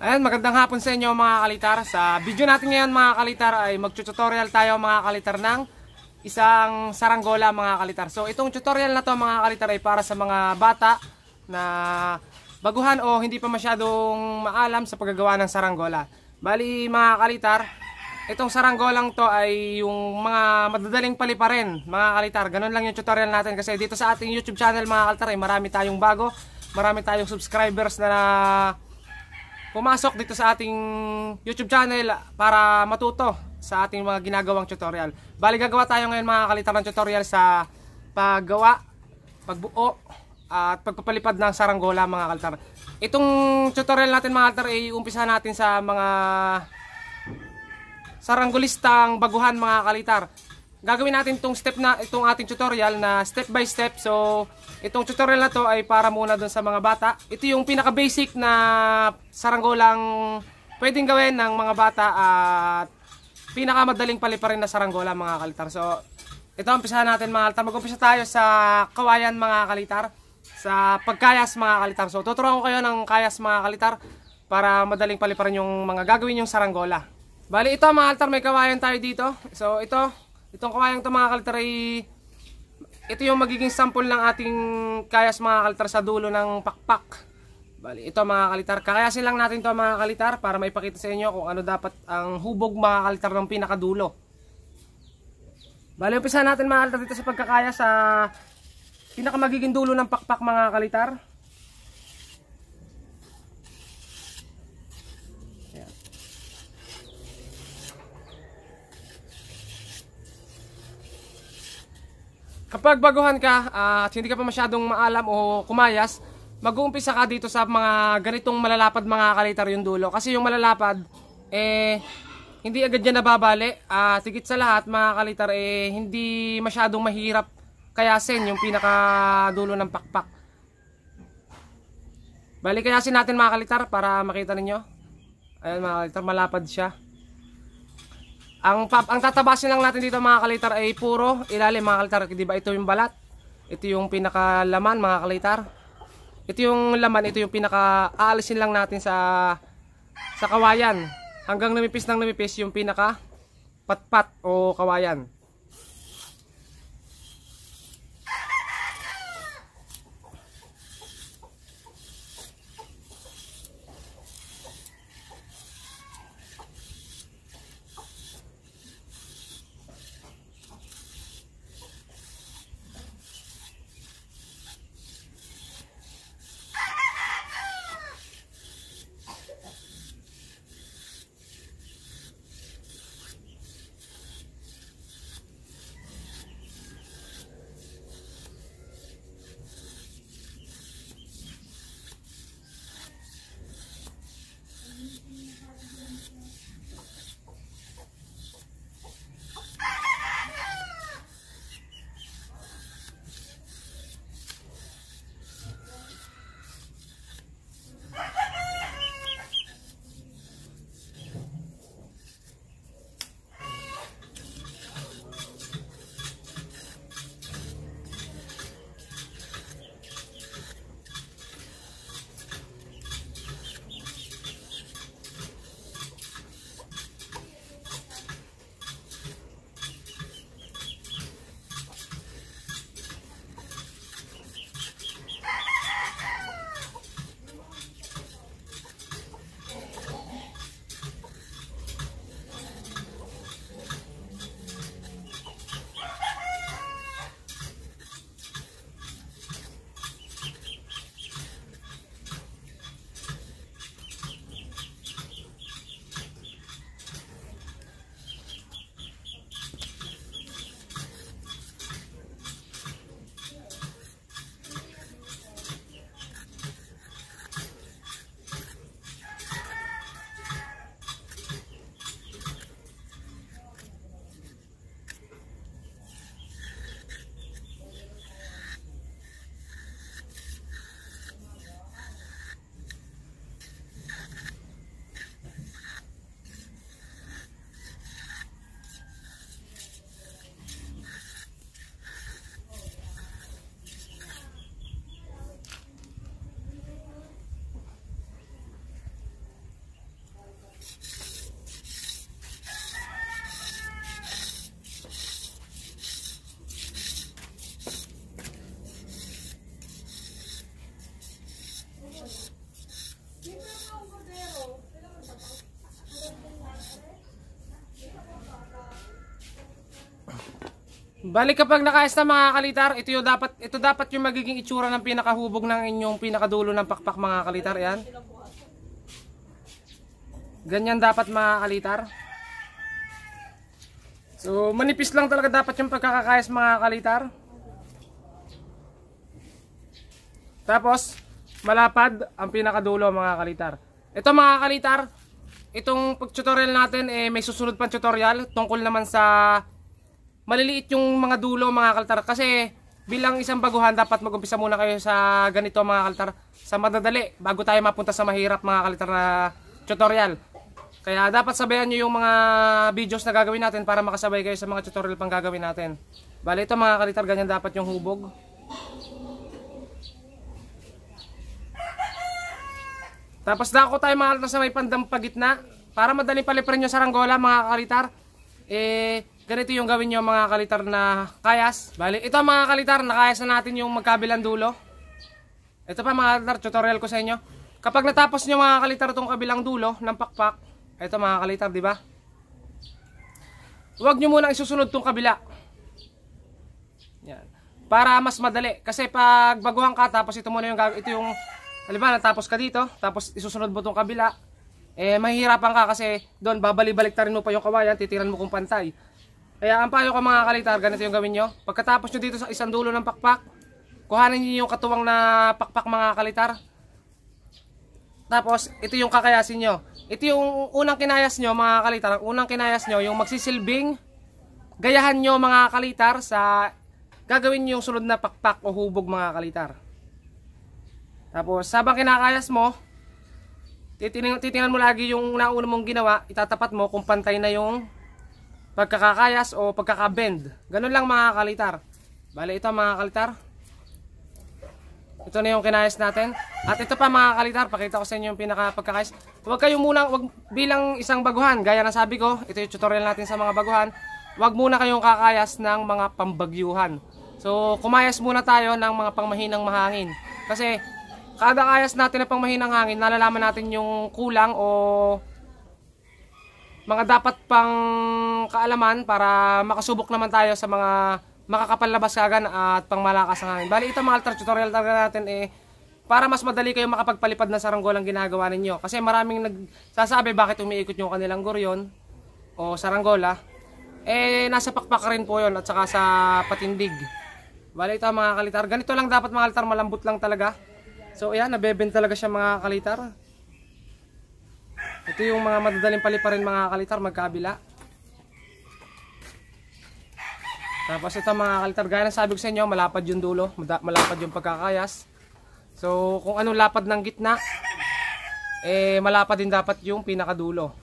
Ayan, magandang hapon sa inyo mga kalitar. Sa video natin ngayon mga kalitar ay mag-tutorial tayo mga kalitar ng isang saranggola mga kalitar. So itong tutorial na to mga kalitar ay para sa mga bata na baguhan o hindi pa masyadong maalam sa paggagawa ng saranggola. Bali mga kalitar, itong saranggolang to ay yung mga madadaling paliparin mga kalitar. Ganun lang yung tutorial natin kasi dito sa ating YouTube channel mga kalitar ay marami tayong bago, marami tayong subscribers na pumasok dito sa ating YouTube channel para matuto sa ating mga ginagawang tutorial. Bali gagawa tayo ngayon mga kalitar ng tutorial sa paggawa, pagbuo at pagpapalipad ng saranggola mga kalitar. Itong tutorial natin mga kalitar ay umpisa natin sa mga saranggolistang baguhan mga kalitar. Gagawin natin itong ating tutorial na step by step. So itong tutorial na to ay para muna dun sa mga bata. Ito yung pinaka basic na saranggolang pwedeng gawin ng mga bata at pinaka madaling paliparin na saranggola mga kalitar. So ito umpisahan natin mga kalitar. Mag-umpisa tayo sa kawayan mga kalitar, sa pagkayas mga kalitar. So tuturuan ko kayo ng kayas mga kalitar para madaling paliparin yung mga gagawin yung saranggola. Bali ito mga kalitar, may kawayan tayo dito. So itong kawayang ito mga kalitar ay ito yung magiging sample ng ating kayas mga kalitar sa dulo ng pakpak. Bali ito mga kalitar, kakayasin lang natin ito mga kalitar para maipakita sa inyo kung ano dapat ang hubog mga kalitar ng pinakadulo. Bali umpisa natin mga kalitar dito sa pagkakaya sa pinaka magiging dulo ng pakpak mga kalitar. Kapag baguhan ka at hindi ka pa masyadong maalam o kumayas, mag-uumpisa ka dito sa mga ganitong malalapad mga kalitar yung dulo. Kasi yung malalapad, hindi agad yan nababali. Tigit sa lahat mga kalitar, hindi masyadong mahirap kayasin yung pinakadulo ng pakpak. Bali kayasin natin mga kalitar para makita ninyo. Ayan mga kalitar, malapad siya. Ang tatabasin lang natin dito mga kalitar ay puro ilalim mga kalitar. Diba ito yung balat? Ito yung pinakalaman mga kalitar. Ito yung laman, ito yung pinaka-aalisin lang natin sa kawayan. Hanggang namipis ng namipis yung pinaka patpat o kawayan. Balik kapag nakaayos na mga kalitar, ito dapat yung magiging itsura ng pinakahubog ng inyong pinakadulo ng pakpak mga kalitar. Yan. Ganyan dapat mga kalitar. So manipis lang talaga dapat yung pagkakakayas mga kalitar. Tapos malapad ang pinakadulo mga kalitar. Ito mga kalitar, itong tutorial natin may susunod pang tutorial tungkol naman sa maliliit yung mga dulo mga kalitar, kasi bilang isang baguhan dapat mag-umpisa muna kayo sa ganito mga kalitar, sa madadali bago tayo mapunta sa mahirap mga kalitar na tutorial. Kaya dapat sabayan nyo yung mga videos na gagawin natin para makasabay kayo sa mga tutorial pang gagawin natin. Bali ito mga kalitar, ganyan dapat yung hubog. Tapos dako tayo mga kalitar sa may pandampagitna para madaling paliparin nyo sa saranggola mga kalitar. Ganito yung gawin nyo mga kalitar na kayas. Bali, ito mga kalitar, nakayas na natin yung magkabilang dulo. Ito pa mga kalitar, tutorial ko sa inyo. Kapag natapos nyo mga kalitar itong kabilang dulo ng pakpak, ito mga kalitar, di ba? Huwag nyo munang isusunod itong kabila. Yan. Para mas madali. Kasi pag baguhan ka, tapos ito muna yung gagawin. Ito yung, halimbawa, natapos ka dito, tapos isusunod mo itong kabila. Mahihirapan ka kasi doon, babalik-balik ta rin mo pa yung kawayan, titiran mo kung pantay. Kaya ang payo ko mga kalitar, ganito yung gawin nyo. Pagkatapos nyo dito sa isang dulo ng pakpak, kuhanin nyo yung katuwang na pakpak mga kalitar. Tapos ito yung kakayasin nyo. Ito yung unang kinayas nyo mga kalitar. Unang kinayas nyo yung magsisilbing gayahan nyo mga kalitar sa gagawin nyo yung sunod na pakpak o hubog mga kalitar. Tapos habang kinakayas mo, titingnan mo lagi yung nauna mong ginawa, itatapat mo kung pantay na yung pagkakakayas o pagkakabend. Ganun lang mga kalitar. Bale ito mga kalitar, ito na yung kinayas natin. At ito pa mga kalitar, pakita ko sa inyo yung pinaka-pagkakayas. Huwag kayong munang, bilang isang baguhan, gaya ng sabi ko, ito yung tutorial natin sa mga baguhan. Huwag muna kayong kakayas ng mga pambagyuhan. So kumayas muna tayo ng mga pangmahinang mahangin. Kasi kada kayas natin na pangmahinang hangin, nalalaman natin yung kulang o mga dapat pang kaalaman para makasubok naman tayo sa mga makakapalabas kagan at pang malakas ang hangin. Bali ito mga altar tutorial talaga natin para mas madali kayo makapagpalipad ng saranggolang ginagawa ninyo. Kasi maraming nagsasabi bakit umiikot yung kanilang guryon o saranggola. Nasa pakpak rin po yun at saka sa patindig. Bali ito mga kalitar, ganito lang dapat mga altar, malambot lang talaga. So ayan, nabebend talaga siya mga kalitar. Ito yung mga madadaling paliparin mga kalitar, magkabila. Tapos ito mga kalitar, gaya ng sabi ko sa inyo, malapad yung dulo, malapad yung pagkakayas. So kung anong lapad ng gitna, malapad din dapat yung pinakadulo.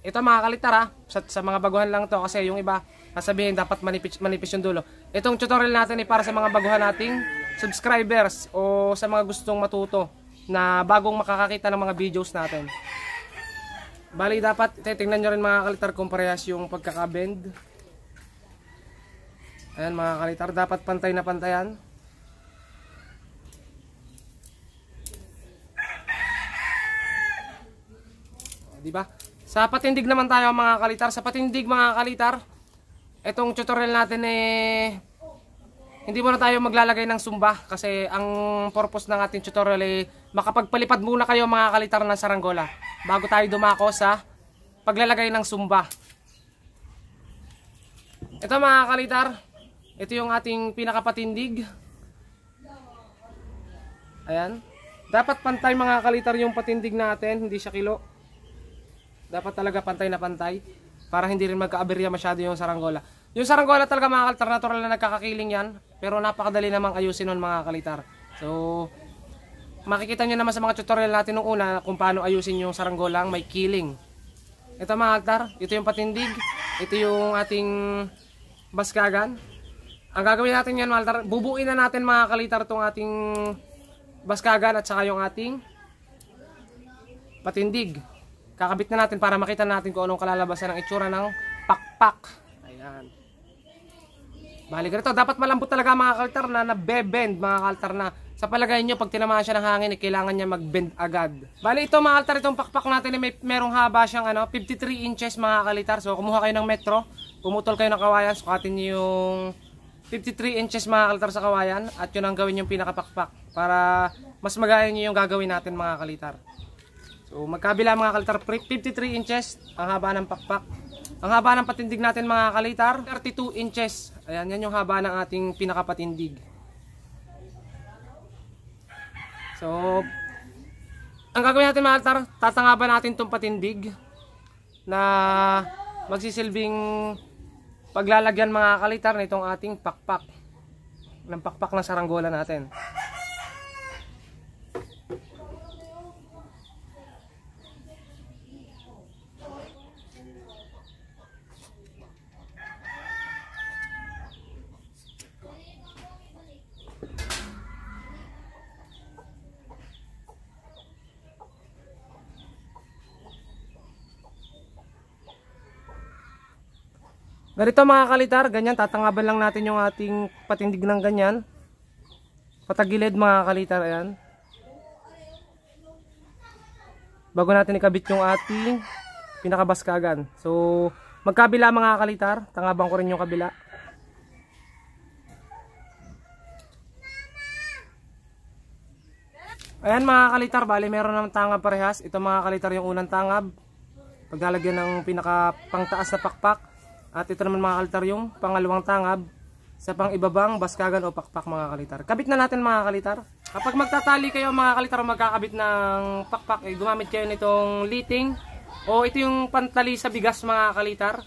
Ito mga kalitar sa mga baguhan lang to, kasi yung iba sasabihin dapat manipis yung dulo. Itong tutorial natin para sa mga baguhan nating subscribers o sa mga gustong matuto na bagong makakakita ng mga videos natin. Bali dapat titingnan nyo rin mga kalitar kung parehas yung pagkakabend. Ayan mga kalitar, dapat pantay na pantayan. Diba? Sa patindig naman tayo mga kalitar. Sa patindig mga kalitar, itong tutorial natin hindi muna tayo maglalagay ng sumba. Kasi ang purpose ng ating tutorial makapagpalipad muna kayo mga kalitar ng saranggola bago tayo dumako sa paglalagay ng sumba. Ito mga kalitar, ito yung ating pinakapatindig. Ayan. Dapat pantay mga kalitar yung patindig natin, hindi siya kilo. Dapat talaga pantay na pantay para hindi rin magka-aberya masyado yung saranggola. Yung saranggola talaga mga kalitar, natural na nagkakakiling yan, pero napakadali namang ayusin nun mga kalitar. So makikita nyo naman sa mga tutorial natin nung una kung paano ayusin yung saranggolang may killing. Ito mga kalitar, ito yung patindig, ito yung ating baskagan. Ang gagawin natin yan mga kalitar, bubuin na natin mga kalitar itong ating baskagan at saka yung ating patindig. kakabit na natin para makita natin kung anong kalalabasan ng itsura ng pakpak. Ayan. Bali ganito, dapat malambot talaga mga kaltar na nabebend mga kaltar na sa palagay nyo pag tinamaan siya ng hangin kailangan niya mag-bend agad. Bali ito mga kaltar, itong pakpak natin merong haba siyang 53 inches mga kalitar. So kumuha kayo ng metro, pumutol kayo ng kawayan, sukatin nyo yung 53 inches mga kalitar sa kawayan at yun ang gawin yung pinakapakpak para mas magaya nyo yung gagawin natin mga kalitar. So magkabila mga kalitar, 53 inches ang haba ng pakpak. Ang haba ng patindig natin mga kalitar, 32 inches. Ayan, yan yung haba ng ating pinakapatindig. So ang gagawin natin mga kalitar, tatangaban natin itong patindig na magsisilbing paglalagyan mga kalitar na itong ating pakpak. Ng pakpak ng saranggola natin. Ganito mga kalitar, ganyan, tatangaban lang natin yung ating patindig ng ganyan. Patagilid mga kalitar, ayan. Bago natin ikabit yung ating pinakabaskagan. So, magkabila mga kalitar, tangabang ko rin yung kabila. Ayan mga kalitar, bali meron ng tangab parehas. Ito mga kalitar yung unang tangab. Paglalagyan ng pinakapangtaas na pakpak. At ito naman mga kalitar yung pangalawang tangab sa pang-ibabang baskagan o pakpak mga kalitar. Kabit na natin mga kalitar. Kapag magtatali kayo mga kalitar o magkakabit ng pakpak, gumamit kayo nitong liting o ito yung pantali sa bigas mga kalitar.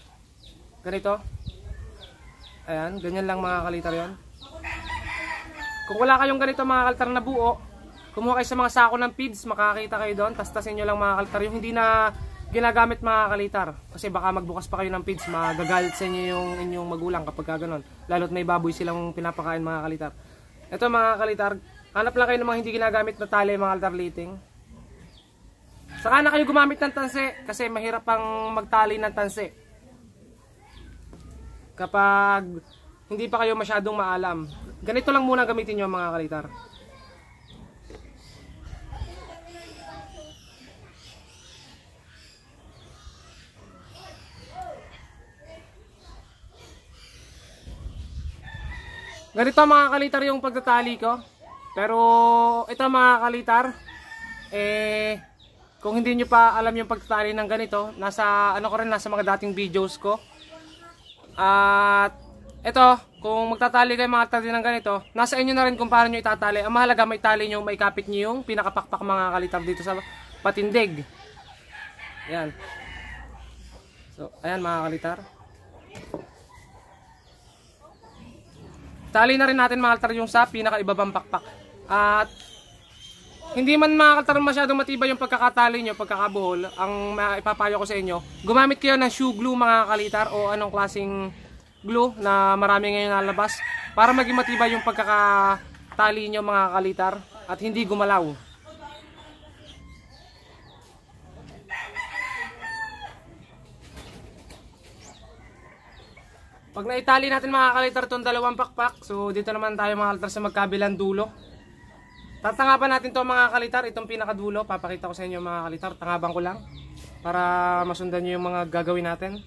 Ganito. Ayan, ganyan lang mga kalitar yon. Kung wala kayong ganito mga kalitar na buo, kumuha kayo sa mga sako ng feeds, makakita kayo doon. Tastasin nyo lang mga kalitar yung hindi na ginagamit mga kalitar. Kasi baka magbukas pa kayo ng feeds, magagalit sa inyo yung inyong magulang kapag gano'n. Lalo't may baboy silang pinapakain mga kalitar. Ito mga kalitar, hanap lang kayo ng mga hindi ginagamit na tali mga kalitar liting. Saka na kayo gumamit ng tanse kasi mahirap pang magtali ng tanse kapag hindi pa kayo masyadong maalam. Ganito lang muna gamitin nyo mga kalitar. Ganito mga kalitar yung pagtatali ko. Pero ito mga kalitar, kung hindi nyo pa alam yung pagtatali ng ganito, nasa nasa mga dating videos ko. At ito, kung magtatali kayo mga kalitar ng ganito, nasa inyo na rin kung paano nyo itatali. Ang mahalaga may tali nyo, may kapit nyo yung pinakapakpak mga kalitar dito sa patindig. Ayan. So, ayan mga kalitar. Tali na rin natin mga kalitar yung sa pinakaibabang pakpak. At hindi man mga kalitar masyadong matibay yung pagkakatali nyo, pagkakabuhol, ang ipapayo ko sa inyo, gumamit kayo ng shoe glue mga kalitar o anong klaseng glue na marami ngayon nalabas para maging matibay yung pagkakatali nyo mga kalitar at hindi gumalaw. Pag naitali natin mga kalitar itong dalawang pakpak, so dito naman tayo mga kalitar sa magkabilang dulo. Tatangaban natin to mga kalitar, itong pinakadulo, papakita ko sa inyo mga kalitar, tangaban ko lang para masundan nyo yung mga gagawin natin.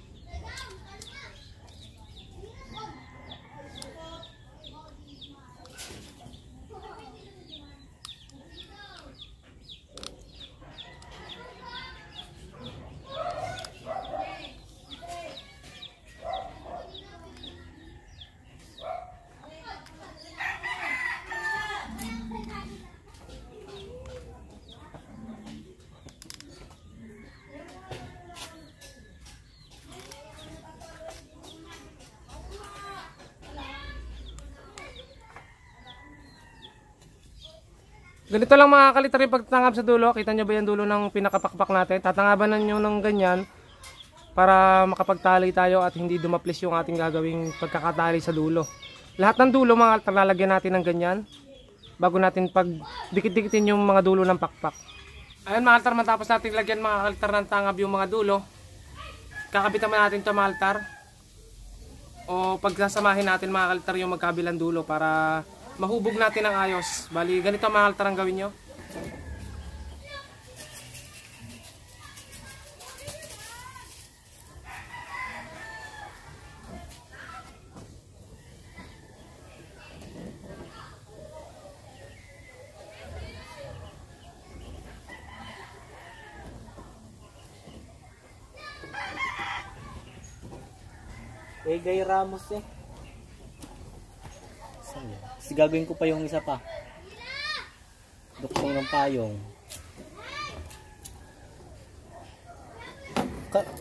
Ganito lang mga kalitar yung pagtangab sa dulo. Kita nyo ba yung dulo ng pinakapakpak natin? Tatangaban nyo ng ganyan para makapagtali tayo at hindi dumaplis yung ating gagawing pagkakatali sa dulo. Lahat ng dulo mga kalitar lalagyan natin ng ganyan bago natin pag dikit-dikitin yung mga dulo ng pakpak. Ayan mga kalitar, matapos natin lagyan mga kalitar ng tangab yung mga dulo, kakabit naman natin ito mga kalitar. O pagsasamahin natin mga kalitar yung magkabilang dulo para mahubog natin ng ayos. Bali ganito mga kalitar ang gawin nyo. Gay Ramos eh. Kasi gagawin ko pa yung isa pa. Duktong ng payong.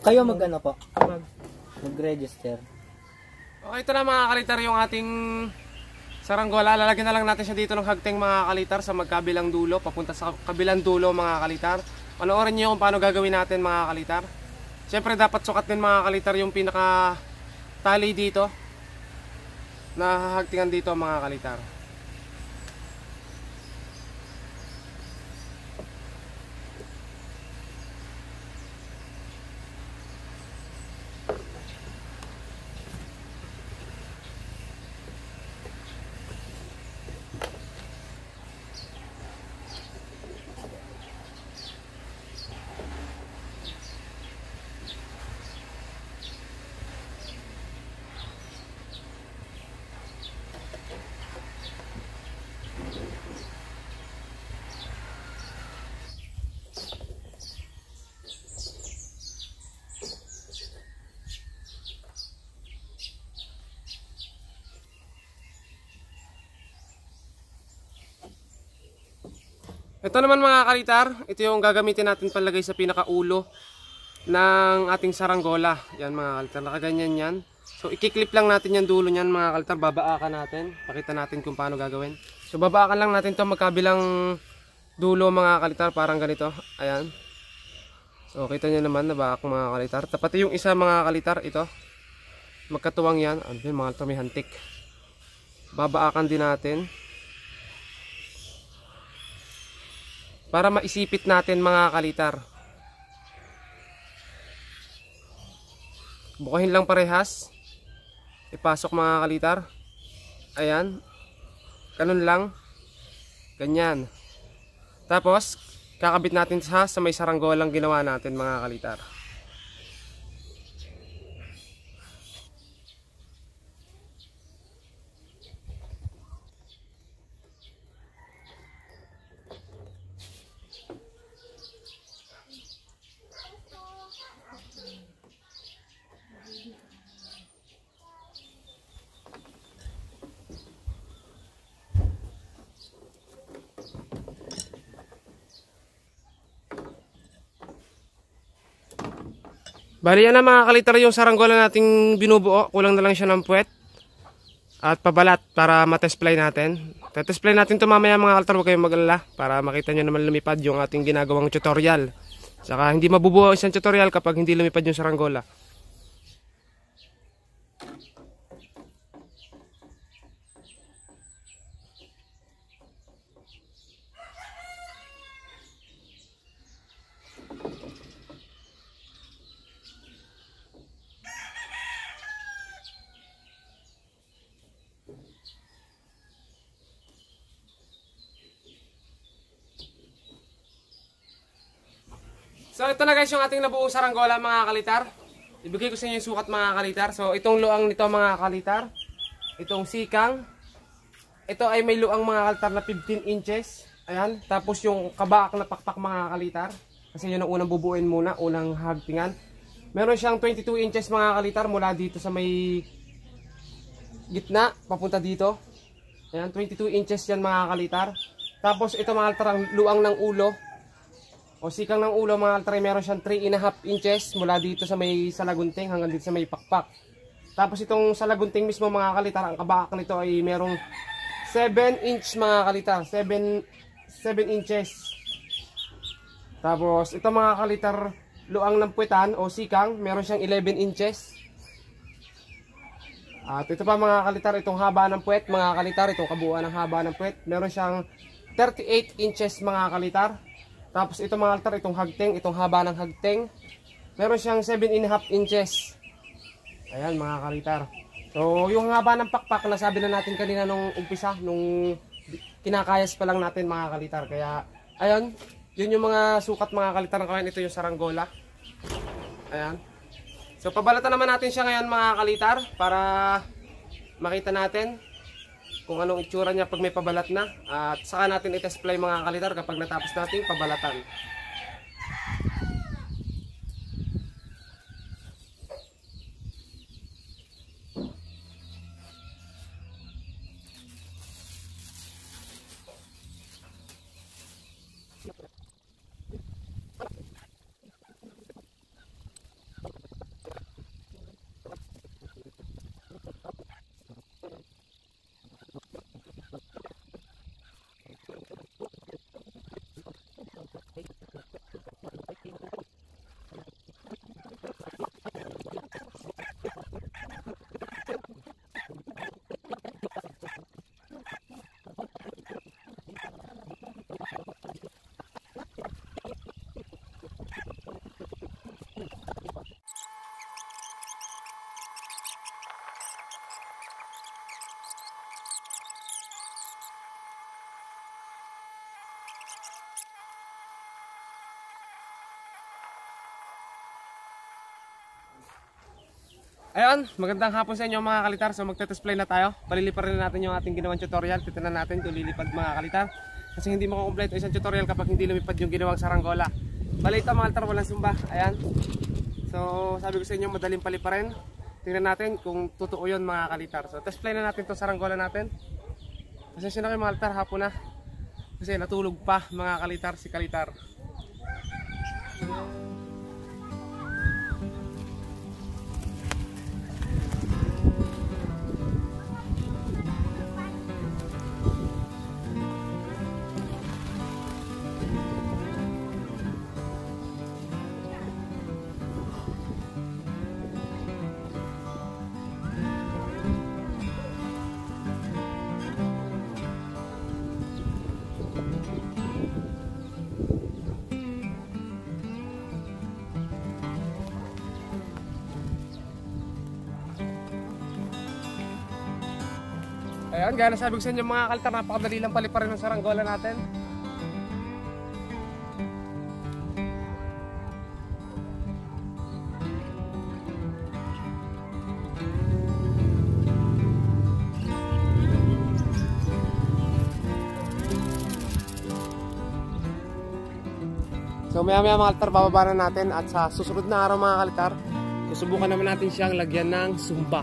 Kayo mag-ano po? Mag-register. Okay, ito na mga kalitar yung ating saranggola. Lalagyan na lang natin siya dito ng hagteng mga kalitar sa magkabilang dulo, papunta sa kabilang dulo mga kalitar. Panoorin niyo kung paano gagawin natin mga kalitar. Siyempre dapat sukat din mga kalitar yung pinaka tali dito na hahagtingan dito mga kalitar. Ito naman mga kalitar, ito yung gagamitin natin palagay sa pinakaulo ng ating saranggola. Yan mga kalitar, nakaganyan yan. So ikiklip lang natin yung dulo niyan mga kalitar, babaakan natin. Pakita natin kung paano gagawin. So babaakan lang natin ito magkabilang dulo mga kalitar, parang ganito. Ayan. So kita nyo naman, nabaak mga kalitar. Tapat yung isa mga kalitar, ito. Magkatuwang yan. Ano yun mga kalitar, may hantik. Babaakan din natin. Para maisipit natin mga kalitar. Bukahin lang parehas. Ipasok mga kalitar. Ayan. Ganun lang. Ganyan. Tapos, kakabit natin sa may saranggolang ginawa natin mga kalitar. Bali yan na mga kalitar yung saranggola nating binubuo. Kulang na lang siya ng puwet at pabalat para matesplay natin. Tetesplay natin ito mamaya mga kalitar, huwag kayong mag-alala para makita nyo naman lumipad yung ating ginagawang tutorial. Saka hindi mabubuo isang tutorial kapag hindi lumipad yung saranggola. So ito na guys yung ating nabuong saranggola mga kalitar. Ibigay ko sa inyo yung sukat mga kalitar. So itong luang nito mga kalitar, itong sikang, ito ay may luang mga kalitar na 15 inches. Ayan. Tapos yung kabaak na pakpak mga kalitar, kasi yun ang unang bubuin muna, unang hagtingan. Meron siyang 22 inches mga kalitar mula dito sa may gitna papunta dito. Ayan, 22 inches yan mga kalitar. Tapos ito mga kalitar ang luang ng ulo o sikang ng ulo mga kalitar, meron siyang 3.5 inches mula dito sa may salagunting hanggang dito sa may pakpak. Tapos itong salagunting mismo mga kalitar, ang kabaak nito ay merong 7 inch mga kalitar, 7 inches. Tapos ito mga kalitar, luang ng puwetan o sikang, meron siyang 11 inches. At ito pa mga kalitar, itong haba ng puwet mga kalitar, itong kabuuan ng haba ng puwet, meron siyang 38 inches mga kalitar. Tapos ito mga altar, itong hagting, itong haba ng hagting. Meron siyang 7.5 inches. Ayan mga kalitar. So yung haba ng pakpak na sabi na natin kanina nung umpisa, nung kinakayas pa lang natin mga kalitar. Kaya ayun, yun yung mga sukat mga kalitar ng kawayan. Ito yung saranggola. Ayan. So pabalatan naman natin siya ngayon mga kalitar para makita natin kung anong itsura niya pag may pabalat na. At saka natin i-test fly mga kalitar kapag natapos natin pabalatan. Ayun, magandang hapon sa inyo mga kalitar. So magte-test fly na tayo. Palilipad rin natin yung ating ginawang tutorial. Titignan natin kung lilipad mga kalitar. Kasi hindi makukumpleto isang tutorial kapag hindi lumipad yung ginawang saranggola. Bali ito mga kalitar, walang sumba. Ayan. So sabi ko sa inyo, madaling paliparin. Tingnan natin kung totoo yun mga kalitar. So test fly na natin itong saranggola natin. Pasensya na kayo mga kalitar, hapon na. Kasi natulog pa mga kalitar si kalitar. Ayan, gaya na sabi ko sa inyo mga kalitar, napakadali lang paliparin ng saranggola natin. So maya maya mga kalitar, bababa na natin at sa susunod na araw mga kalitar, susubukan naman natin siyang lagyan ng sumba.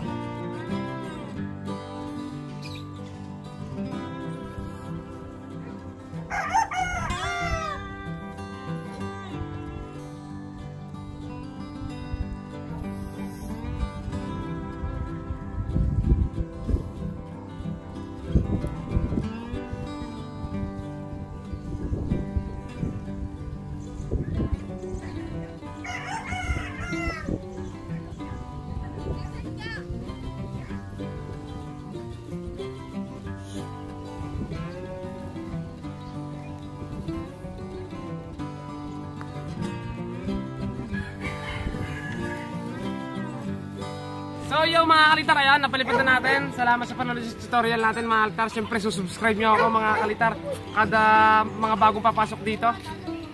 So yung mga kalitar, ayan, napalipad na natin. Salamat sa panonood sa tutorial natin mga kalitar. Siyempre susubscribe nyo ako mga kalitar kada mga bagong papasok dito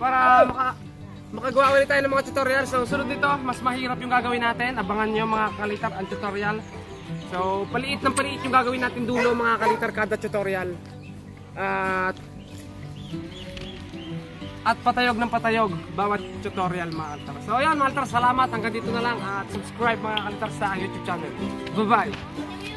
para makagawa ulit tayo ng mga tutorial. So sunod dito, mas mahirap yung gagawin natin. Abangan nyo mga kalitar ang tutorial. So paliit ng paliit yung gagawin natin dulo mga kalitar kada tutorial. At patayog ng patayog bawat tutorial mga kalitar. So ayan mga kalitar, salamat, hanggang dito na lang at subscribe mga kalitar sa YouTube channel. Bye bye!